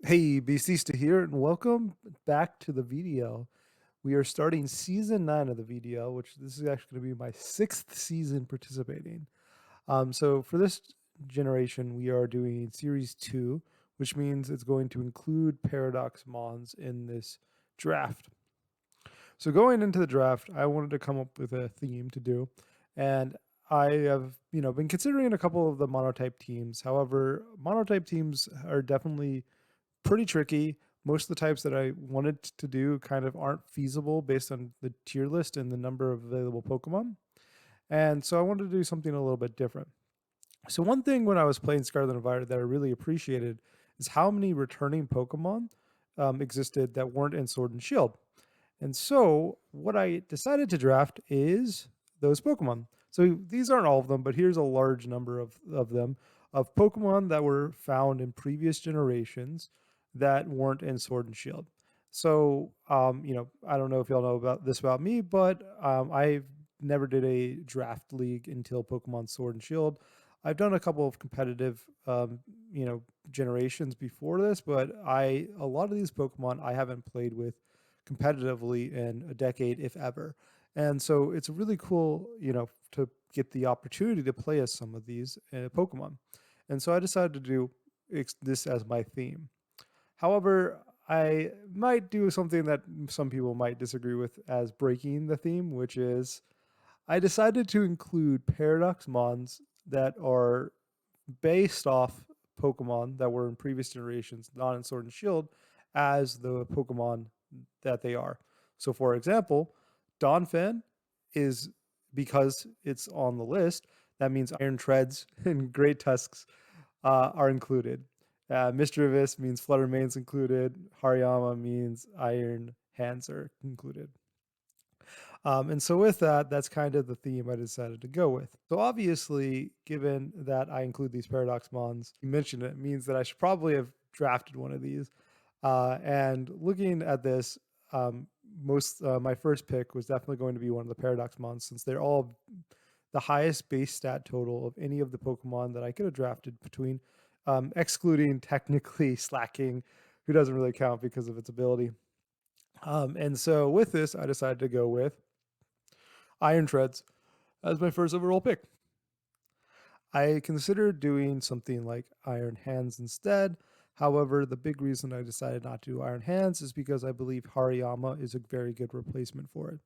Hey, Beastista here, and welcome back to the VDL. We are starting season 9 of the VDL, which this is actually going to be my 6th season participating. So for this generation, we are doing series 2, which means it's going to include Paradox Mons in this draft. So going into the draft, I wanted to come up with a theme to do, and I have, been considering a couple of the monotype teams. However, monotype teams are definitely pretty tricky. Most of the types that I wanted to do kind of aren't feasible based on the tier list and the number of available Pokemon. And so I wanted to do something a little bit different. So one thing when I was playing Scarlet and Violet that I really appreciated is how many returning Pokemon existed that weren't in Sword and Shield. And so what I decided to draft is those Pokemon. So these aren't all of them, but here's a large number of them, of Pokemon that were found in previous generations that weren't in Sword and Shield. So, I don't know if y'all know about this about me, but I never did a draft league until Pokemon Sword and Shield. I've done a couple of competitive, generations before this, but a lot of these Pokemon I haven't played with competitively in a decade, if ever. And so it's really cool, to get the opportunity to play as some of these Pokemon. And so I decided to do this as my theme. However, I might do something that some people might disagree with as breaking the theme, which is I decided to include Paradox Mons that are based off Pokemon that were in previous generations, not in Sword and Shield, as the Pokemon that they are. So, for example, Donphan is because it's on the list. That means Iron Treads and Great Tusks are included. Mischievous means Flutter Mane's included. Hariyama means Iron Hands are included. And so with that, that's kind of the theme I decided to go with. So obviously, given that I include these Paradox Mons, you mentioned it means that I should probably have drafted one of these. And looking at this, most my first pick was definitely going to be one of the Paradox Mons since they're all the highest base stat total of any of the Pokemon that I could have drafted between, excluding technically Slacking, who doesn't really count because of its ability. And so with this, I decided to go with Iron Treads as my first overall pick. I considered doing something like Iron Hands instead. However, the big reason I decided not to do Iron Hands is because I believe Hariyama is a very good replacement for it.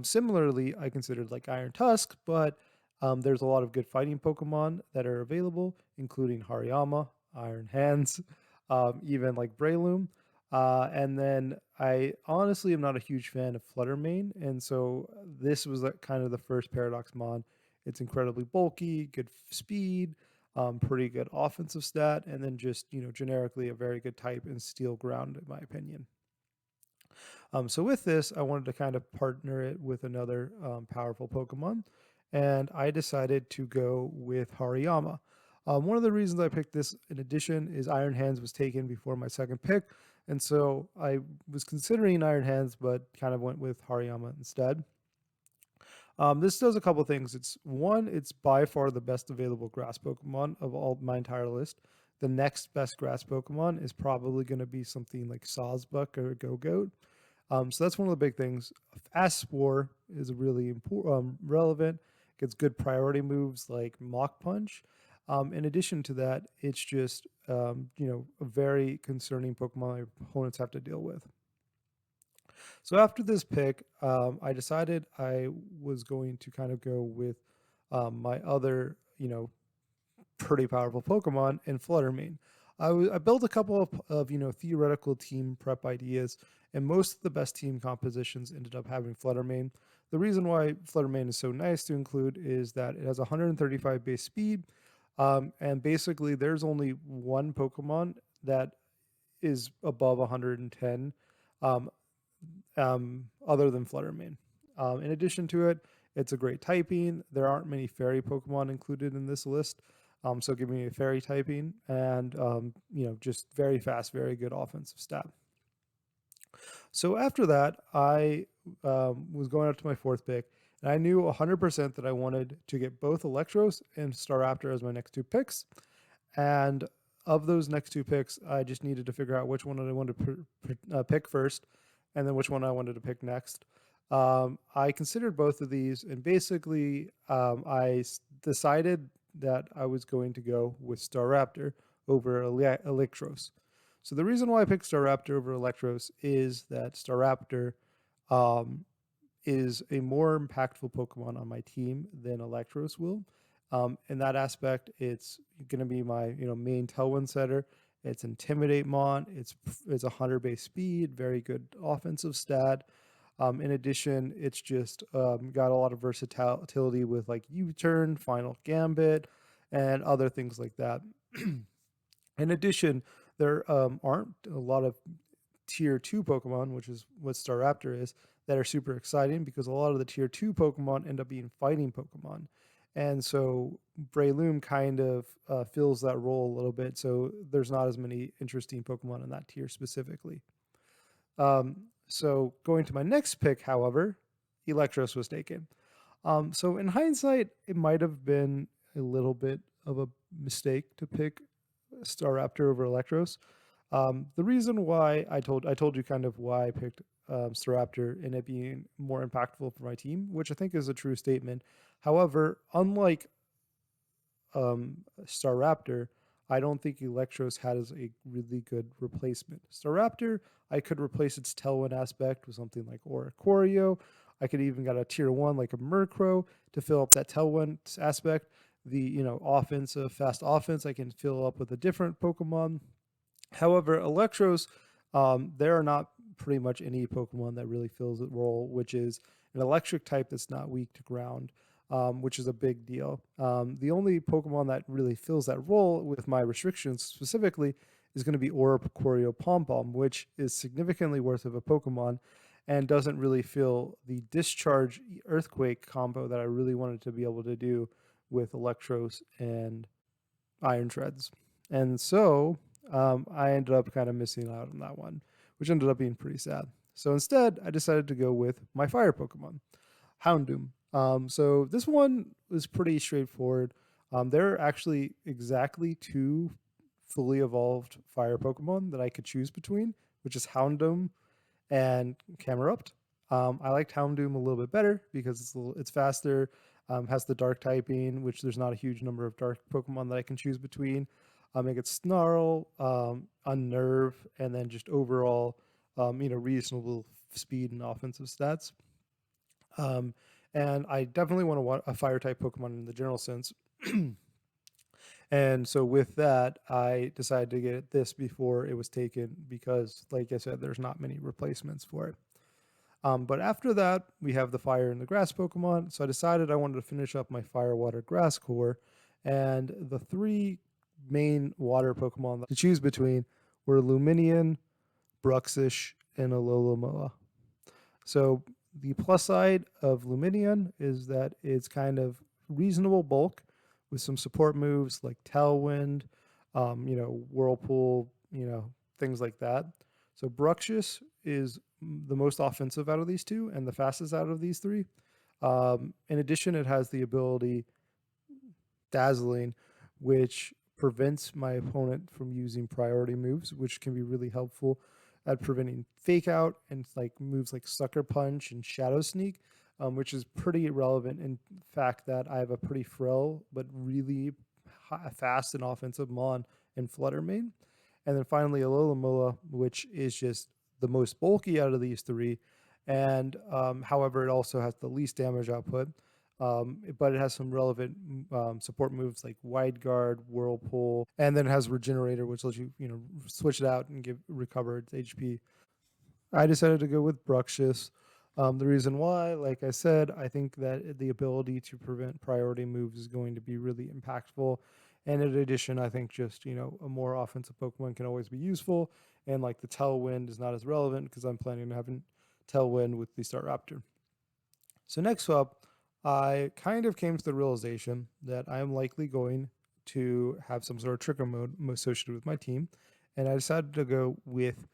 Similarly, I considered like Iron Tusk, but there's a lot of good fighting Pokemon that are available, including Hariyama, Iron Hands, even like Breloom. And then I honestly am not a huge fan of Fluttermane, and so this was like kind of the first Paradox Mon. It's incredibly bulky, good speed, pretty good offensive stat, and then just generically a very good type in Steel Ground, in my opinion. So with this, I wanted to kind of partner it with another powerful Pokemon, and I decided to go with Hariyama. One of the reasons I picked this in addition is Iron Hands was taken before my second pick, and so I was considering Iron Hands, but kind of went with Hariyama instead. This does a couple things. It's by far the best available grass Pokemon of all my entire list. The next best grass Pokemon is probably going to be something like Sawsbuck or Go-Goat. So that's one of the big things. Spore is really relevant. Gets good priority moves like Mach Punch. In addition to that, it's just a very concerning Pokemon my opponents have to deal with. So after this pick, I decided I was going to kind of go with my other, pretty powerful Pokemon in Fluttermane. I built a couple of theoretical team prep ideas, and most of the best team compositions ended up having Fluttermane. The reason why Fluttermane is so nice to include is that it has 135 base speed, and basically there's only one Pokemon that is above 110, um, other than Fluttermane. In addition to it, it's a great typing. There aren't many fairy Pokemon included in this list. So give me a fairy typing and, just very fast, very good offensive stat. So after that, I was going up to my fourth pick, and I knew 100% that I wanted to get both Electros and Staraptor as my next two picks. And of those next two picks, I just needed to figure out which one I wanted to pick first, and then which one I wanted to pick next. I considered both of these, and basically, decided that I was going to go with Staraptor over Electros. So the reason why I picked Staraptor over Electros is that Staraptor um, is a more impactful Pokemon on my team than Electros will. In that aspect, it's going to be my main Tailwind setter. It's Intimidate Mon. It's a hunter based speed, very good offensive stat. In addition, it's just got a lot of versatility with like U-turn, Final Gambit, and other things like that. In addition, there aren't a lot of tier 2 Pokemon, which is what Staraptor is, that are super exciting because a lot of the tier 2 Pokemon end up being fighting Pokemon. And so Breloom kind of fills that role a little bit. So there's not as many interesting Pokemon in that tier specifically. So going to my next pick, however, Electros was taken. So in hindsight, it might have been a little bit of a mistake to pick Staraptor over Electros. The reason why I told you kind of why I picked Staraptor and it being more impactful for my team, which I think is a true statement. However, unlike Staraptor, I don't think Electros has a really good replacement. Staraptor, I could replace its Tailwind aspect with something like Oricorio. I could even get a tier 1 like a Murkrow to fill up that Tailwind aspect. The offensive fast offense I can fill up with a different Pokemon. However, Electros, there are not pretty much any Pokemon that really fills the role, which is an electric type that's not weak to ground, which is a big deal. The only Pokemon that really fills that role with my restrictions specifically is going to be Oricorio Pom Pom, which is significantly worth of a Pokemon and doesn't really feel the discharge earthquake combo that I really wanted to be able to do with Electros and Iron Treads. And so I ended up kind of missing out on that one, which ended up being pretty sad. So instead, I decided to go with my fire Pokemon, Houndoom. So this one was pretty straightforward. There are actually exactly two fully evolved fire Pokemon that I could choose between, which is Houndoom and Camerupt. I liked Houndoom a little bit better because it's faster, has the dark typing, which there's not a huge number of dark Pokemon that I can choose between. I get Snarl, Unnerve, and then just overall, reasonable speed and offensive stats. Um, and I definitely want a fire type Pokemon in the general sense. And so with that, I decided to get this before it was taken because, like I said, there's not many replacements for it. But after that, we have the fire and the grass Pokemon. So I decided I wanted to finish up my fire, water, grass core. And the three main water Pokemon to choose between were Luminion, Bruxish, and Alola. So the plus side of Luminion is that it's kind of reasonable bulk with some support moves like Tailwind, Whirlpool, things like that. So Bruxish is the most offensive out of these two and the fastest out of these three. In addition, it has the ability Dazzling, which prevents my opponent from using priority moves, which can be really helpful at preventing fake out and like moves like Sucker Punch and Shadow Sneak, which is pretty relevant in fact that I have a pretty frail but really fast and offensive Mon and Flutter main. And then finally, Alola, which is just the most bulky out of these three. And however, it also has the least damage output. But it has some relevant support moves like Wide Guard, Whirlpool, and then it has Regenerator, which lets you, switch it out and recover its HP. I decided to go with Bruxish. The reason why, like I said, I think that the ability to prevent priority moves is going to be really impactful. And in addition, I think just, a more offensive Pokemon can always be useful. And like the Tailwind is not as relevant because I'm planning on having Tailwind with the Staraptor. So next up, I kind of came to the realization that I am likely going to have some sort of trick mode associated with my team. And I decided to go with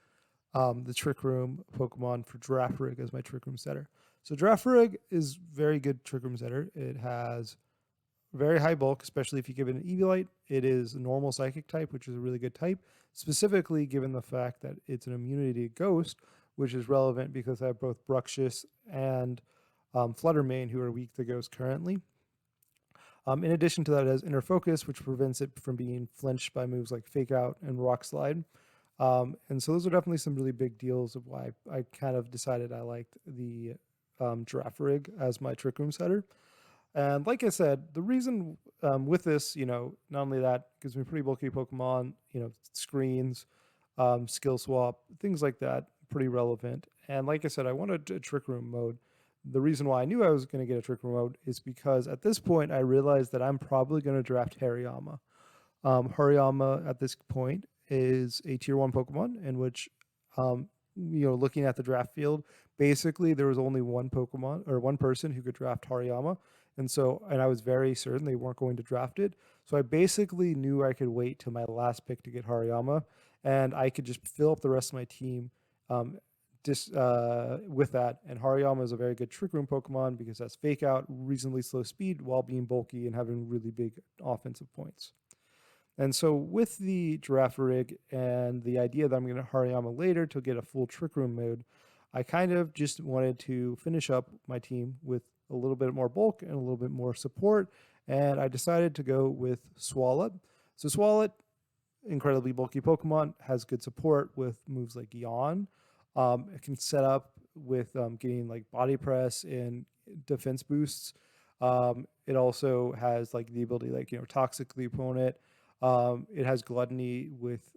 the Trick Room Pokemon for Girafarig as my Trick Room setter. So Girafarig is very good Trick Room setter. It has very high bulk, especially if you give it an Eviolite. It is a normal psychic type, which is a really good type, specifically given the fact that it's an immunity to Ghost, which is relevant because I have both Bruxish and Fluttermane, who are weak to Ghost currently. In addition to that, it has Inner Focus, which prevents it from being flinched by moves like Fake Out and Rock Slide. And so those are definitely some really big deals of why I kind of decided I liked the Giraffe Rig as my Trick Room setter. And like I said, the reason with this, not only that gives me pretty bulky Pokemon, screens, skill swap, things like that, pretty relevant. And like I said, I wanted a Trick Room mode. The reason why I knew I was going to get a Trick Room mode is because at this point I realized that I'm probably going to draft Hariyama. Hariyama at this point is a tier 1 Pokemon in which, looking at the draft field, basically there was only one Pokemon or one person who could draft Hariyama. And I was very certain they weren't going to draft it. So I basically knew I could wait till my last pick to get Hariyama, and I could just fill up the rest of my team with that. And Hariyama is a very good Trick Room Pokemon because it has Fake Out, reasonably slow speed, while being bulky and having really big offensive points. And so with the Giraffe Rig and the idea that I'm going to Hariyama later to get a full Trick Room mode, I kind of just wanted to finish up my team with a little bit more bulk and a little bit more support. And I decided to go with Swalot. So Swalot, incredibly bulky Pokemon, has good support with moves like Yawn. It can set up with getting like body press and defense boosts. It also has like the ability, like, toxic the opponent. It has gluttony with,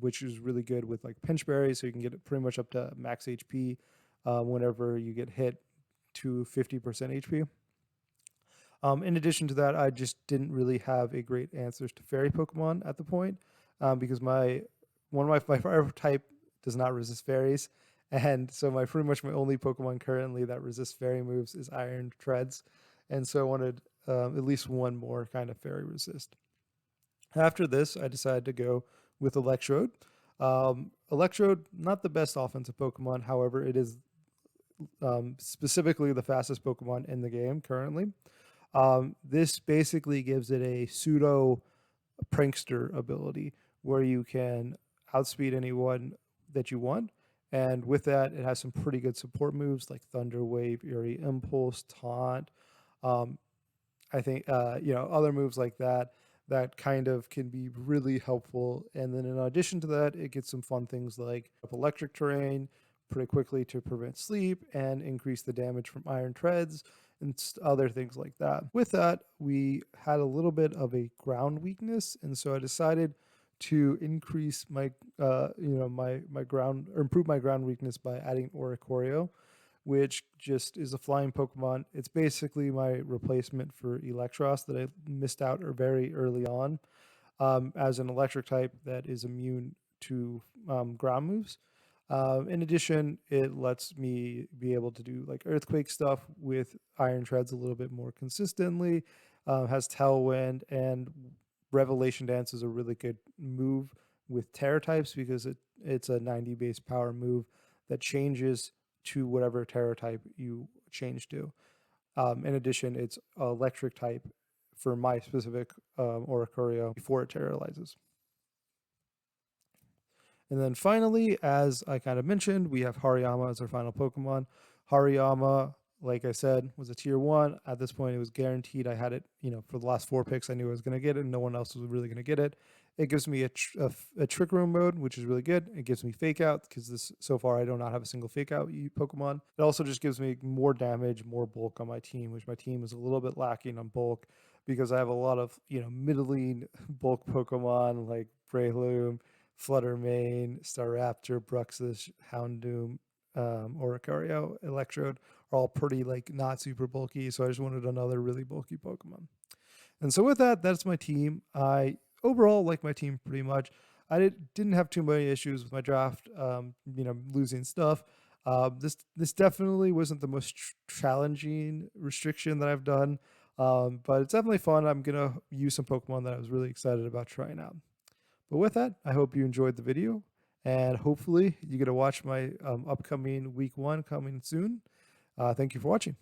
which is really good with like pinch berries, so you can get it pretty much up to max HP whenever you get hit to 50% HP. In addition to that, I just didn't really have a great answers to fairy Pokemon at the point because one of my fire type does not resist fairies, and so pretty much my only Pokemon currently that resists fairy moves is Iron Treads, and so I wanted at least one more kind of fairy resist. After this, I decided to go with Electrode. Electrode, not the best offensive Pokemon, however, it is specifically the fastest Pokemon in the game currently. This basically gives it a pseudo prankster ability where you can outspeed anyone that you want. And with that, it has some pretty good support moves like Thunder Wave, Eerie Impulse, Taunt. Um, I think other moves like that kind of can be really helpful. And then in addition to that, it gets some fun things like electric terrain pretty quickly to prevent sleep and increase the damage from Iron Treads and other things like that. With that, we had a little bit of a ground weakness, and so I decided to increase my my ground, or improve my ground weakness by adding Oricorio, which just is a flying Pokemon. It's basically my replacement for Electros that I missed out very early on as an electric type that is immune to ground moves. In addition, it lets me be able to do like earthquake stuff with Iron Treads a little bit more consistently. Has Tailwind, and Revelation Dance is a really good move with Terra types because it's a 90 base power move that changes to whatever Terra type you change to. In addition, it's electric type for my specific Oricorio before it terrorizes. And then finally, as I kind of mentioned, we have Hariyama as our final Pokemon. Hariyama, like I said, was a tier 1. At this point, it was guaranteed. I had it, for the last 4 picks. I knew I was going to get it, and no one else was really going to get it. It gives me a Trick Room mode, which is really good. It gives me Fake Out, because so far I do not have a single Fake Out Pokemon. It also just gives me more damage, more bulk on my team, which my team is a little bit lacking on bulk because I have a lot of, middling bulk Pokemon like Breloom, Fluttermane, Staraptor, Bruxish, Houndoom, Oricorio, Electrode are all pretty like not super bulky. So I just wanted another really bulky Pokemon. And so with that, that's my team. I overall like my team pretty much. I didn't have too many issues with my draft, losing stuff. This definitely wasn't the most challenging restriction that I've done, but it's definitely fun. I'm gonna use some Pokemon that I was really excited about trying out. But with that, I hope you enjoyed the video, and hopefully you get to watch my upcoming week 1 coming soon. Thank you for watching.